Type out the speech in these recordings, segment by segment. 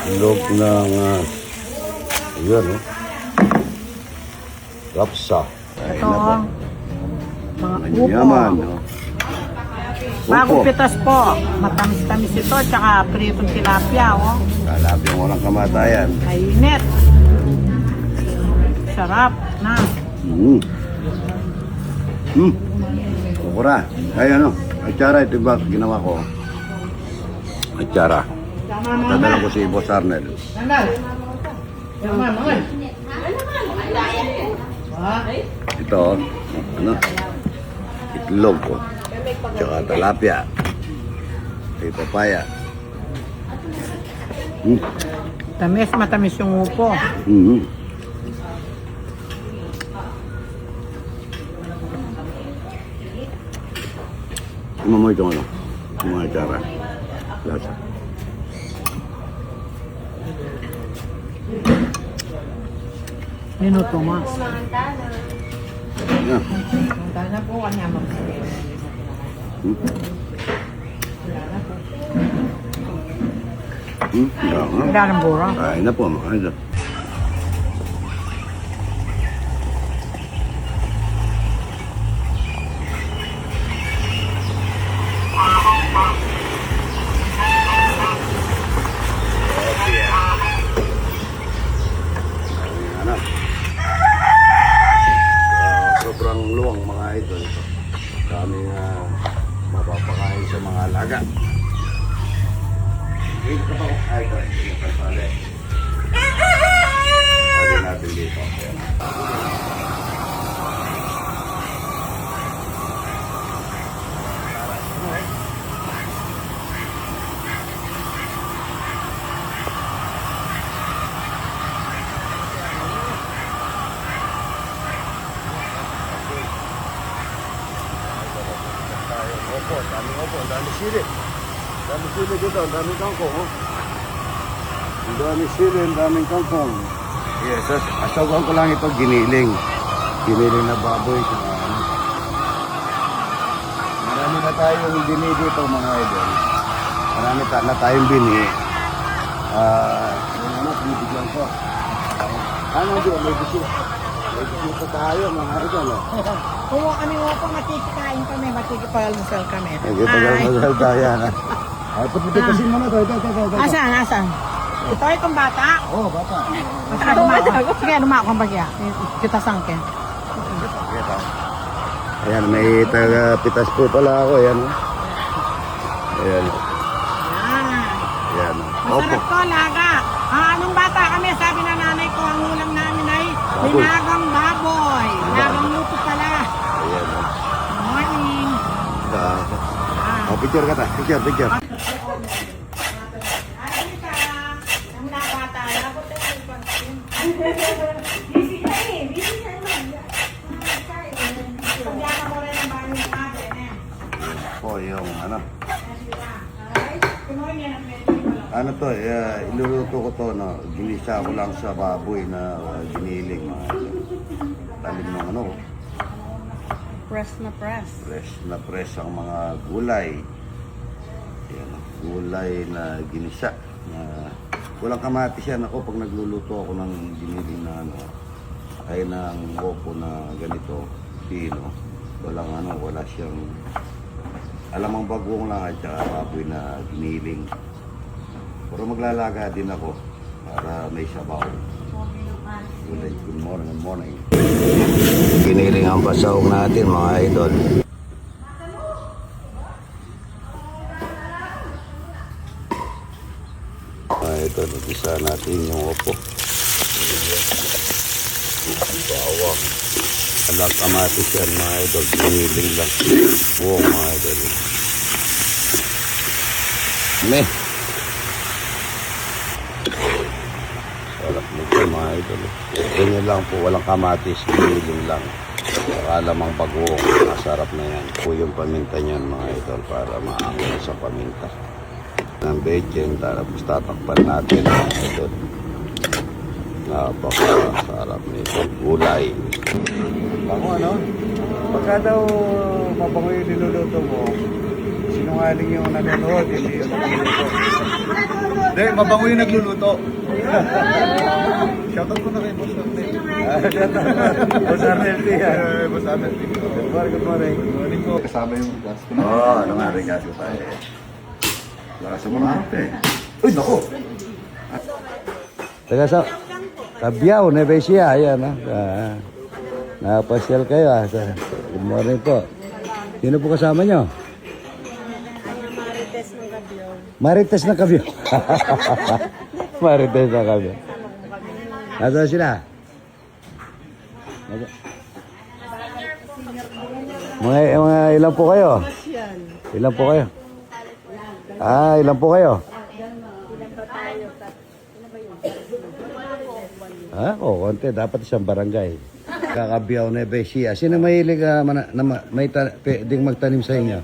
Log ng yun, oh. Rapsa. Ito, mga upo. Yaman, oh. Bagong pitas po. Matamis-tamis ito, tsaka pritong tilapia, oh. Tilapia mo ng kamatayan. Mainit. Sarap na. Kukura. Ay ano, atsara ito ba ginawa ko? Atsara. Tadala ko si Boss Arnel. Ito, ano? Itlog ko. Tsaka tilapia. May papaya. Tamis, matamis yung upo. Imo mo itong ano? Yung mga atsara. Lasa. Minuto mo. Yeah. Tala po kanya mo. Wala ng buro. Kain na po, mga idol. Sobrang luwang mga idol ito. Kami mapapakain sa mga alaga. Dito ka pa ko. Ay, ito. Dito ka pala. Lagyan natin dito. Opo, daming opo, daming sili. Daming sili dito, daming kangkong. Oh. Daming sili, daming kangkong. Yes, asawan ko lang ito, giniling. Giniling na baboy. Marami na tayong bini dito mga idol. Marami na tayong bini. Yung ano, pinibigyan ko. Ano dito, may bisita. May bisita tayo mga idol. Oo, kami po makikikain kami, makikipag-almusal kami. Nagkipag-almusal tayo. Ay, pagpipitasin mo na ito. Asan, asan? Ito ay itong bata? Oo, bata. Sige, lumako ang bagya. Kita sangkin. Ayan, may taga-pitas po pala ako. Ayan. Ayan. Ayan. Masarap to, laga. Anong bata kami, sabi na nanay ko, ang ulam namin ay binagang baboy. Lagang luto pala. Ayan. Good morning. Oh, picture ka ta. Picture. Po, yung ano. Ano to, iluluto ko to, no? Ginisa ko lang sa baboy na giniling. Talim ng ano. Press na press. Fresh na fresh ang mga gulay. Yan, gulay na ginisa. Walang kamatis yan ako pag nagluluto ako ng giniling na ano. Ay ng opo na ganito, pino. Wala siyang alamang bagong lang at saka baboy na giniling. Pero maglalaga din ako para may sabaw. Good morning. Giniling ang pasahog natin mga idol. Ito, nag-isa natin yung opo. Bawang. Alang kamatis yan mga idol. Giniling lang. Buong mga idol. Sarap nito mga idol. Ganyan lang po, walang kamatis, giniling lang. Alamang bagoong, masarap na yan. Po yung paminta niyan mga idol para maangin sa paminta. Ng bechen, tapos tatakpan natin mga idol. Napakasarap nito. Gulay. Ako ano? Pagka daw mabango yung niluluto mo, Sinungaling yung nanonood, hindi yung nagluluto. Hindi, mabango yung nagluluto. Shoutout ko na kay Boss Arnel. Boss Arnel, yan. Boss Arnel. Good morning. Good morning po. Kasama yung class ko na. Oo, ano nga rin kasi tayo. Lakas mo na ate. Uy, naku! Taga sa Cabiao, Nevesia, ayan ha. Napasyal kayo ha. Good morning po. Sino po kasama nyo? Marites ng Cabiao. Marites ng Cabiao. Nasaan sila? Mga ilan po kayo? Ilan po kayo? Ilan po kayo? Konti. Dapat isang barangay. Kakabiyaw na Besia. Sino mahilig pwedeng magtanim sa inyo?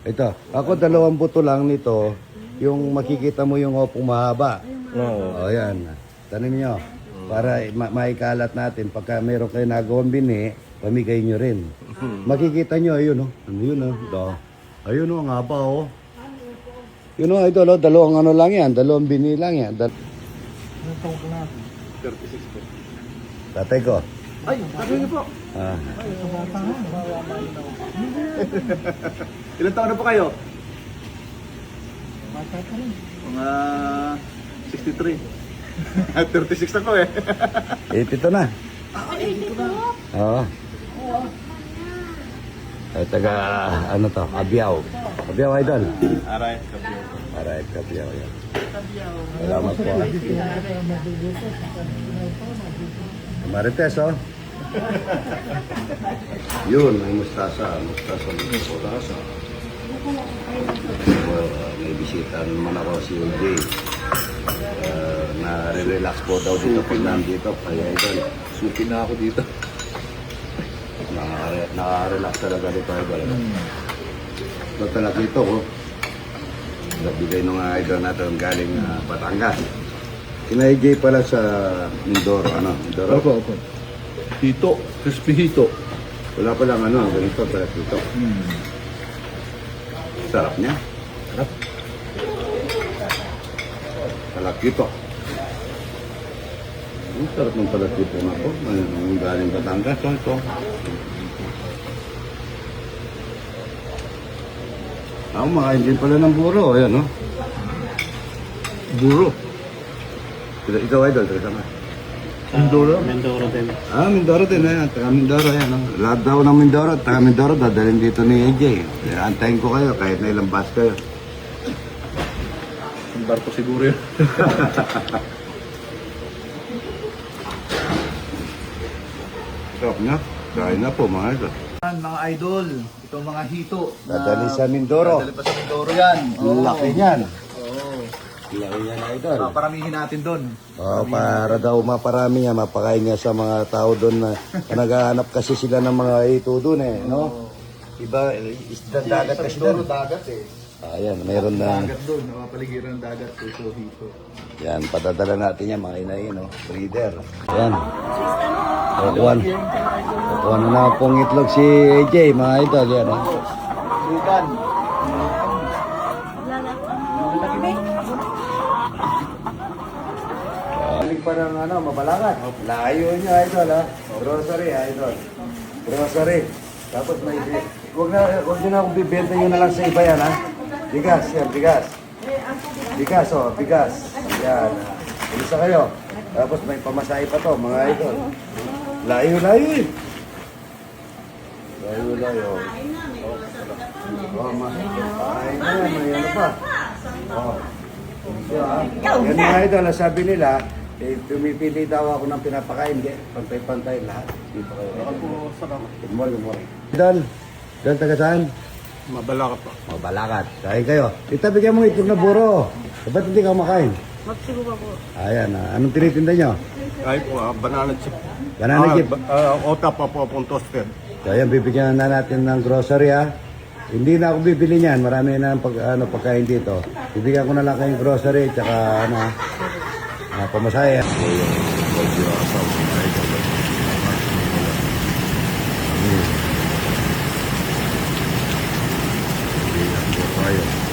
Ito. Ako 2 buto lang nito. Yung makikita mo yung opong mahaba. Oo. Yan. Tanim nyo. Para maikalat natin. Pagka meron kayo nagawang bini, pamigay nyo rin. Makikita nyo, ayun o. Ano yun o? Ayun o, ang haba o. Yun o, ito o. 2 ano lang yan. 2 bini lang yan. 36 po. Tatay ko. Ay, tatay niyo po. Ilan taon na po kayo? Mga 63. 36 ako eh. Ito na. Oo. Ay, taga, ano to? Cabiao. Cabiao, idol. Alright, kapyo. Alright, Cabiao yan. Salamat po. Marites, oh. Yun, may mustasa. Mustasa. May bisita naman ako si UJ. Na-relax po daw dito pag nandito. Kaya idol. Suki na ako dito. Naka-relax talaga dito idol. Ito talaga dito ko. Nabigay nung idol natin galing Batangas. Kina AJ pala sa Mindoro. Ano? Mindoro? Opo. Hito. Crispy hito. Wala palang ano, ganito pala dito. Sarap niya. Sarap. Talakito. Ang sarap ng talakito na po. Ang galing Batangas. Ito. Makain din pala ng buro. Ayan, no? Buro. Ikaw, idol. Tara sama. Mindoro. Mindoro din. Mindoro din. Ayan. Taga Mindoro. Ayan, no? Lahat daw ng Mindoro. Taga Mindoro. Dadalhin dito ni AJ. Antayin ko kayo. Kahit na ilang bus kayo. Ang barko siguro yun. Sarap niya. Kain na po, mga idol. Mga idol, itong mga hito. Dadali sa Mindoro. Dadali pa sa Mindoro yan. Laki niyan. Oo. Laki niyan, idol. Paramihin natin doon. Para daw maparami niya, mapakain niya sa mga tao doon na naghahanap kasi sila ng mga ito doon eh, no? Iba, isda dagat kasi Mindoro doon. dagat eh. Ayan, mayroon na. Dagat doon, napapaligiran ng dagat. Ito, hito. Yan, padadala natin yan, mga inayin, no? Breeder. Ayan. Kukuha na pong itlog si AJ, mga idol. Yan, no? Bukan. Galing pa ng Mabalakat. Layo niyo, idol, ha? Grocery, idol. Grocery. Tapos may... Huwag niyo na akong bibenta nyo na lang sa iba yan, ha? Bigas, yan, bigas. Bigas, bigas. Yan. Isa kayo. Tapos may pamasahe pa to, mga idol. Layo. Layo, ay na, may ano pa. Yan mga idol, sabi nila, pumipili daw ako ng pinapakain. Pantay-pantay lahat. Dito kayo. Good morning. Idol, dahil taga saan? Mabalakat pa. Mabalakat. Kain kayo. Itabi kayo mga itlog na buro. Ba't hindi ka makain? Magsigo pa po. Ayan, anong tinitinda nyo? Ay po, banana chip. Banana chip. Ota pa po pong toasted. So ayan, bibigyan na natin ng grocery ha. Hindi na ako bibili niyan. Marami na pagkain dito. Bibigyan ko na lang kayong grocery tsaka pamasahe. kayo.